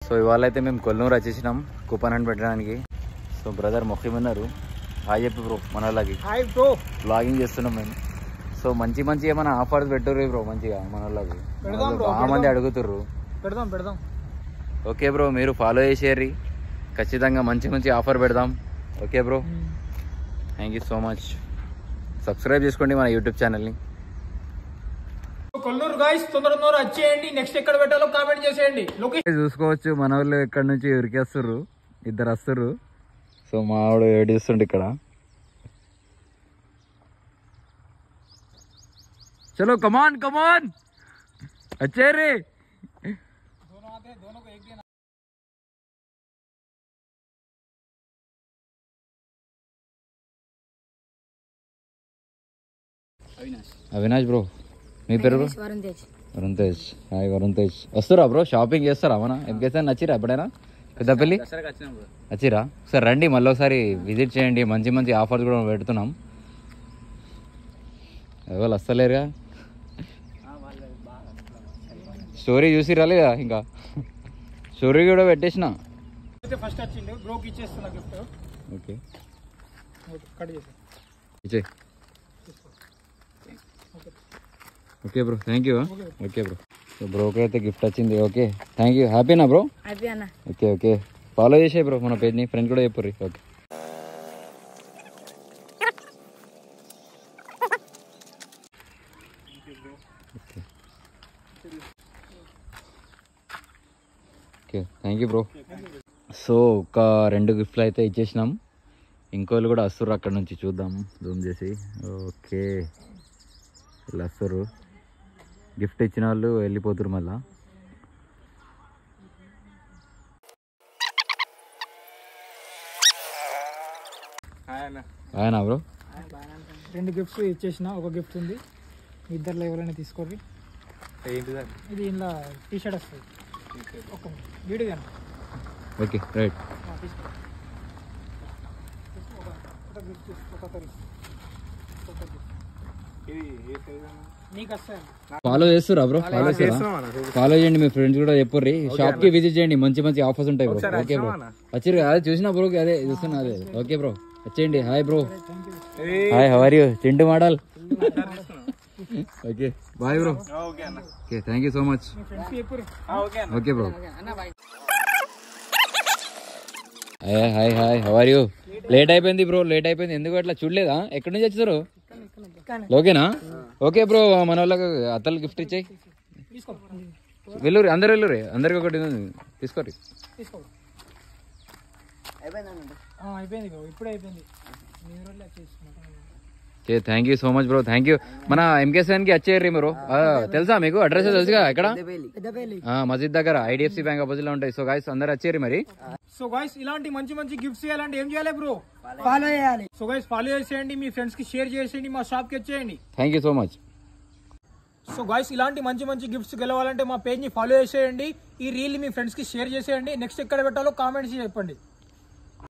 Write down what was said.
So ఇవాళ అయితే మేము కొల్లూరు వచ్చేసినాం కూపన్ అని పెట్టడానికి. సో బ్రదర్ మొక్కమన్నారు హాయ్ చెప్పి బ్రో మన వాళ్ళకి. హాయ్ బ్రో, బ్లాగింగ్ చేస్తున్నాం మేము. సో మంచి మంచి ఏమైనా ఆఫర్స్ పెట్టుర్రు బ్రో మంచిగా మన వాళ్ళకి. బాగా మంది అడుగుతుర్రు. పెడదాం. ఓకే బ్రో, మీరు ఫాలో చేసేర్రి, ఖచ్చితంగా మంచి మంచి ఆఫర్ పెడదాం. Okay bro, thank you so much. Subscribe చేసుకోండి మన యూట్యూబ్ ఛానల్ని. కొల్లూరు గాయ్స్ తొందరగా వచ్చేయండి. నెక్స్ట్ ఎక్కడ పెట్టాలో కామెంట్ చేసేయండి. చూసుకోవచ్చు మన వాళ్ళు ఎక్కడి నుంచి ఉరికేస్తుర్రు, ఇద్దరు వస్తుర్రు. సో మా ఆవిడ ఏడిస్తుండే ఇక్కడ. చలో కమాన్ వచ్చేరి. అవినాష్ బ్రో, మీ పేరు బ్రో? వరుణ్ తేజ్. హాయ్ వరుణ్ తేజ్. వస్తురా బ్రో, షాపింగ్ చేస్తారా? మన ఎంకేసారి నచ్చిరా ఎప్పుడైనా? పెద్దపల్లి వచ్చిరా? ఒకసారి రండి, మళ్ళీ ఒకసారి విజిట్ చేయండి. మంచి మంచి ఆఫర్స్ కూడా పెడుతున్నాం. ఎవరు వస్తలేరుగా. స్టోరీ చూసి రాలేదా? ఇంకా స్టోరీ కూడా పెట్టేసిన. Okay okay bro, thank you. Okay bro, so బ్రోకి అయితే గిఫ్ట్ వచ్చింది. Okay thank you. హ్యాపీనా బ్రో? ఓకే ఓకే, ఫాలో చేసే బ్రో మన పేజ్ని, ఫ్రెండ్ కూడా చెప్పుర్రి. Okay okay, thank you bro. So ఒక 2 గిఫ్ట్లు అయితే ఇచ్చేసినాం. ఇంకోళ్ళు కూడా వస్తుర్రు అక్కడ నుంచి, చూద్దాం జూమ్ చేసి. ఓకే ఇలా వస్తుర్రు. గిఫ్ట్ ఇచ్చిన వాళ్ళు వెళ్ళిపోతురు మళ్ళా. ఆయనా బ్రో? 2 గిఫ్ట్స్ ఇచ్చేసిన, ఒక గిఫ్ట్ ఉంది. ఇద్దరు ఎవరైనా తీసుకోండి. ఇది ఇలా టీ షర్ట్ వస్తుంది. ఒక వీడియో. Okay right. ఫాలో చేస్తురా బ్రో? ఫాలో చేయండి, మీ ఫ్రెండ్స్ కూడా చెప్పుర్రి. షాప్ కి విజిట్ చేయండి, మంచి మంచి ఆఫర్స్ ఉంటాయి బ్రో. ఓకే బ్రో, వచ్చిర్రు అదే చూసినా బ్రో, అదే చూస్తున్నా అదే. ఓకే బ్రో వచ్చేయండి. Hi bro. Hi, how are you? Chintu model. Okay bye bro. Okay thank you so much. Okay bro. Hi hi, how are you? Late అయిపోయింది బ్రో, లేట్ అయిపోయింది. ఎందుకు అట్లా చూడలేదా? ఎక్కడి నుంచి వచ్చారు? ఓకేనా? ఓకే బ్రో, మన వాళ్ళకి అత్తలు గిఫ్ట్ ఇచ్చాయి. వెళ్ళురి, అందరు వెళ్ళురి, అందరికి ఒకటి తీసుకోరి. Okay thank you so much bro, thank you. మన ఎంకేసన్ కి వచ్చేయండి మీరు. తెలుసా మీకు? అడ్రస్ తెలుసుగా ఎక్కడ? మస్జిద్ దగ్గర, ఐడిఎఫ్సి బ్యాంక్ ఆపోజిట్ లో ఉంటాయి. సో గాయ్స్ అందరు వచ్చేయండి మరి. సో గాయ్స్ ఇలాంటి మంచి మంచి గిఫ్ట్స్ చేయాలంటే ఏం చేయాలి బ్రో? ఫాలో చేయాలి. సో గాయ్స్ ఫాలో చేసేయండి, మీ ఫ్రెండ్స్ కి షేర్ చేసేయండి, మా షాప్ కి వచ్చేయండి. Thank you so much. So guys ఇలాంటి మంచి మంచి గిఫ్ట్స్ గెలవాలంటే మా పేజ్ ని ఫాలో చేసేయండి. ఈ రీల్ మీ ఫ్రెండ్స్ కి షేర్ చేసేయండి. నెక్స్ట్ ఎక్కడ పెట్టాలో కామెంట్స్ చెప్పండి.